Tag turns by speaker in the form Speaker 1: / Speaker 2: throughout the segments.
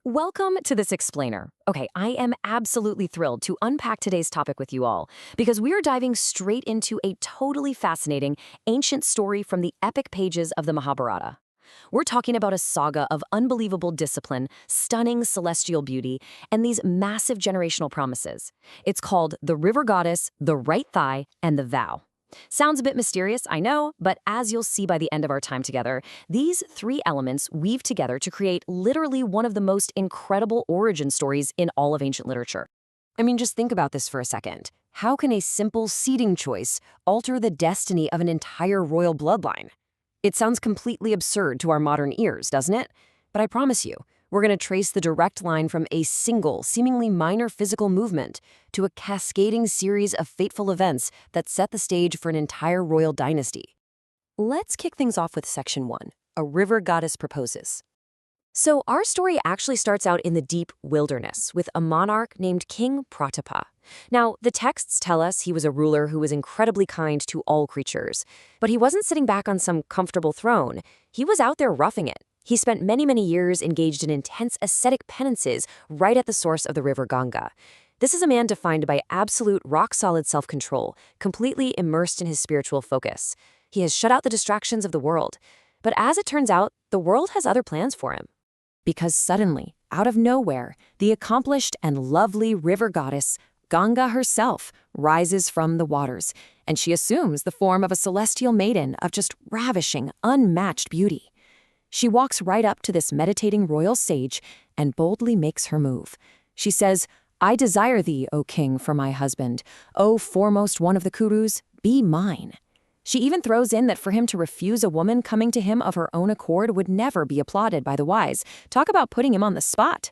Speaker 1: Welcome to this explainer. Okay, I am absolutely thrilled to unpack today's topic with you all because we are diving straight into a totally fascinating ancient story from the epic pages of the Mahabharata. We're talking about a saga of unbelievable discipline, stunning celestial beauty, and these massive generational promises. It's called The River Goddess, The Right Thigh, and The Vow. Sounds a bit mysterious, I know, but as you'll see by the end of our time together, these three elements weave together to create literally one of the most incredible origin stories in all of ancient literature. I mean, just think about this for a second. How can a simple seeding choice alter the destiny of an entire royal bloodline? It sounds completely absurd to our modern ears, doesn't it? But I promise you, we're going to trace the direct line from a single, seemingly minor physical movement to a cascading series of fateful events that set the stage for an entire royal dynasty. Let's kick things off with Section 1, A River Goddess Proposes. So our story actually starts out in the deep wilderness with a monarch named King Pratipa. Now, the texts tell us he was a ruler who was incredibly kind to all creatures. But he wasn't sitting back on some comfortable throne. He was out there roughing it. He spent many years engaged in intense ascetic penances right at the source of the river Ganga. This is a man defined by absolute rock-solid self-control, completely immersed in his spiritual focus. He has shut out the distractions of the world. But as it turns out, the world has other plans for him. Because suddenly, out of nowhere, the accomplished and lovely river goddess, Ganga herself, rises from the waters, and she assumes the form of a celestial maiden of just ravishing, unmatched beauty. She walks right up to this meditating royal sage and boldly makes her move. She says, "I desire thee, O king, for my husband. O foremost one of the Kurus, be mine." She even throws in that for him to refuse a woman coming to him of her own accord would never be applauded by the wise. Talk about putting him on the spot.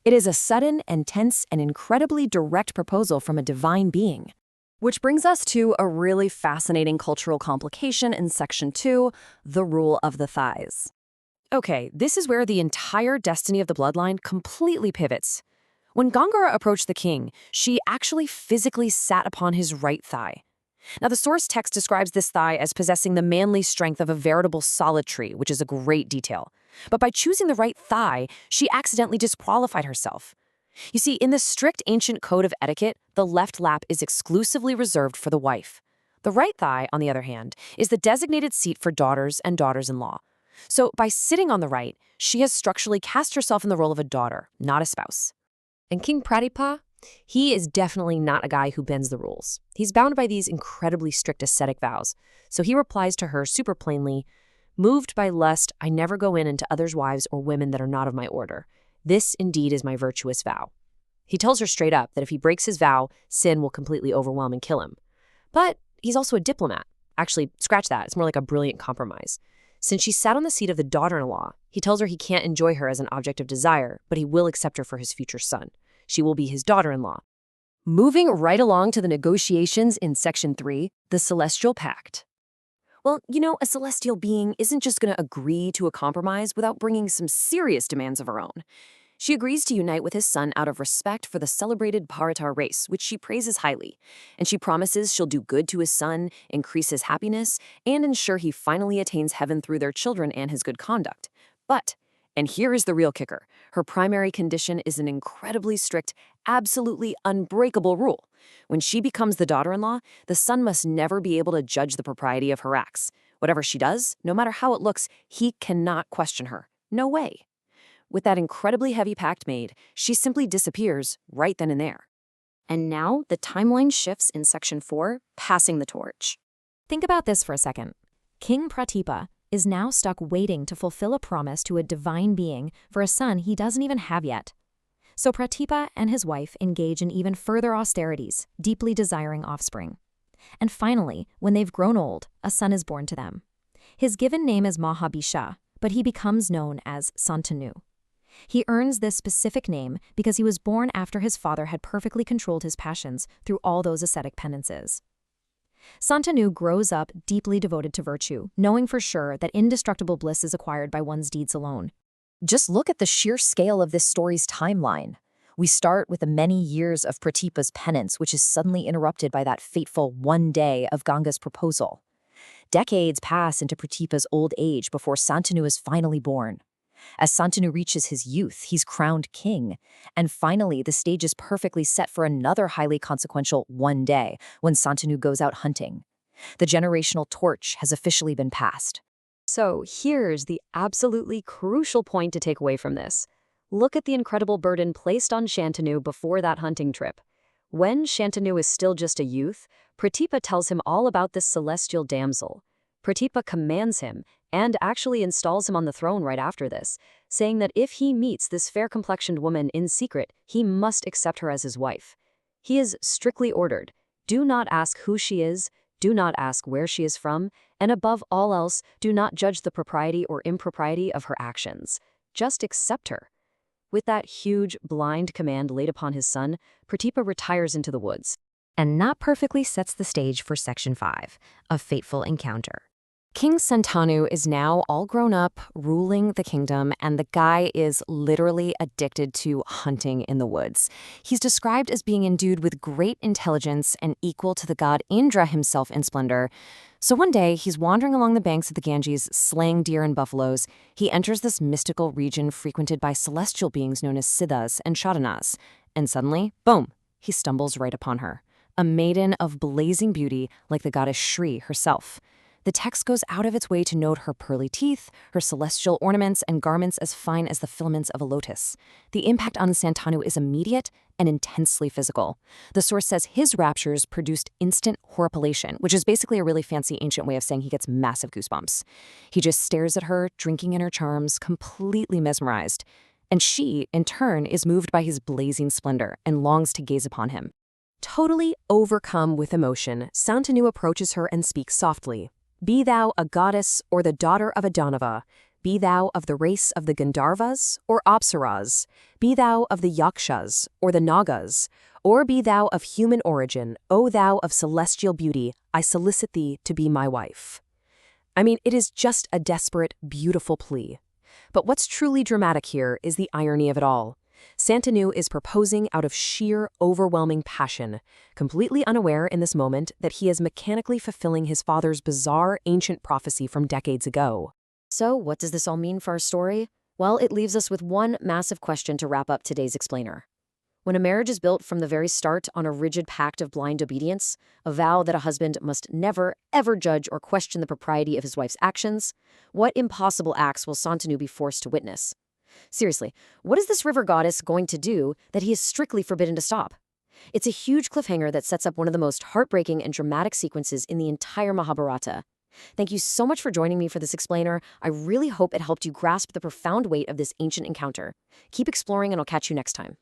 Speaker 1: It is a sudden, intense, and incredibly direct proposal from a divine being. Which brings us to a really fascinating cultural complication in Section 2, the rule of the thighs. Okay, this is where the entire destiny of the bloodline completely pivots. When Ganga approached the king, she actually physically sat upon his right thigh. Now, the source text describes this thigh as possessing the manly strength of a veritable solid tree, which is a great detail. But by choosing the right thigh, she accidentally disqualified herself. You see, in the strict ancient code of etiquette, the left lap is exclusively reserved for the wife. The right thigh, on the other hand, is the designated seat for daughters and daughters-in-law. So by sitting on the right, she has structurally cast herself in the role of a daughter, not a spouse. And King Pratipa, he is definitely not a guy who bends the rules. He's bound by these incredibly strict ascetic vows. So he replies to her super plainly, "Moved by lust, I never go in into others' wives or women that are not of my order. This indeed is my virtuous vow." He tells her straight up that if he breaks his vow, sin will completely overwhelm and kill him. But he's also a diplomat. Actually, scratch that. It's more like a brilliant compromise. Since she sat on the seat of the daughter-in-law, he tells her he can't enjoy her as an object of desire, but he will accept her for his future son. She will be his daughter-in-law. Moving right along to the negotiations in Section 3, the Celestial Pact. Well, a celestial being isn't just going to agree to a compromise without bringing some serious demands of her own. She agrees to unite with his son out of respect for the celebrated Bharata race, which she praises highly. And she promises she'll do good to his son, increase his happiness, and ensure he finally attains heaven through their children and his good conduct. But, and here is the real kicker, her primary condition is an incredibly strict, absolutely unbreakable rule. When she becomes the daughter-in-law, the son must never be able to judge the propriety of her acts. Whatever she does, no matter how it looks, he cannot question her. No way. With that incredibly heavy pact made, she simply disappears right then and there. And now the timeline shifts in Section 4, passing the torch. Think about this for a second. King Pratipa is now stuck waiting to fulfill a promise to a divine being for a son he doesn't even have yet. So Pratipa and his wife engage in even further austerities, deeply desiring offspring. And finally, when they've grown old, a son is born to them. His given name is Mahabharata, but he becomes known as Santanu. He earns this specific name because he was born after his father had perfectly controlled his passions through all those ascetic penances. Santanu grows up deeply devoted to virtue, knowing for sure that indestructible bliss is acquired by one's deeds alone. Just look at the sheer scale of this story's timeline. We start with the many years of Pratipa's penance, which is suddenly interrupted by that fateful one day of Ganga's proposal. Decades pass into Pratipa's old age before Santanu is finally born. As Santanu reaches his youth, he's crowned king. And finally, the stage is perfectly set for another highly consequential one day when Santanu goes out hunting. The generational torch has officially been passed. So here's the absolutely crucial point to take away from this. Look at the incredible burden placed on Shantanu before that hunting trip. When Shantanu is still just a youth, Pratipa tells him all about this celestial damsel. Pratipa commands him and actually installs him on the throne right after this, saying that if he meets this fair-complexioned woman in secret, he must accept her as his wife. He is strictly ordered. Do not ask who she is, do not ask where she is from, and above all else, do not judge the propriety or impropriety of her actions. Just accept her. With that huge, blind command laid upon his son, Pratipa retires into the woods. And that perfectly sets the stage for Section 5, a fateful encounter. King Santanu is now all grown up, ruling the kingdom, and the guy is literally addicted to hunting in the woods. He's described as being endued with great intelligence and equal to the god Indra himself in splendor. So one day, he's wandering along the banks of the Ganges, slaying deer and buffaloes. He enters this mystical region frequented by celestial beings known as siddhas and shadanas. And suddenly, boom, he stumbles right upon her, a maiden of blazing beauty like the goddess Shri herself. The text goes out of its way to note her pearly teeth, her celestial ornaments, and garments as fine as the filaments of a lotus. The impact on Santanu is immediate and intensely physical. The source says his raptures produced instant horripilation, which is basically a really fancy ancient way of saying he gets massive goosebumps. He just stares at her, drinking in her charms, completely mesmerized. And she, in turn, is moved by his blazing splendor and longs to gaze upon him. Totally overcome with emotion, Santanu approaches her and speaks softly. Be thou a goddess or the daughter of a Danava. Be thou of the race of the Gandharvas or Apsaras. Be thou of the Yakshas or the Nagas. Or be thou of human origin, O thou of celestial beauty, I solicit thee to be my wife. I mean, it is just a desperate, beautiful plea. But what's truly dramatic here is the irony of it all. Santanu is proposing out of sheer, overwhelming passion, completely unaware in this moment that he is mechanically fulfilling his father's bizarre ancient prophecy from decades ago. So, what does this all mean for our story? Well, it leaves us with one massive question to wrap up today's explainer. When a marriage is built from the very start on a rigid pact of blind obedience, a vow that a husband must never, ever judge or question the propriety of his wife's actions, what impossible acts will Santanu be forced to witness? Seriously, what is this river goddess going to do that he is strictly forbidden to stop? It's a huge cliffhanger that sets up one of the most heartbreaking and dramatic sequences in the entire Mahabharata. Thank you so much for joining me for this explainer. I really hope it helped you grasp the profound weight of this ancient encounter. Keep exploring, and I'll catch you next time.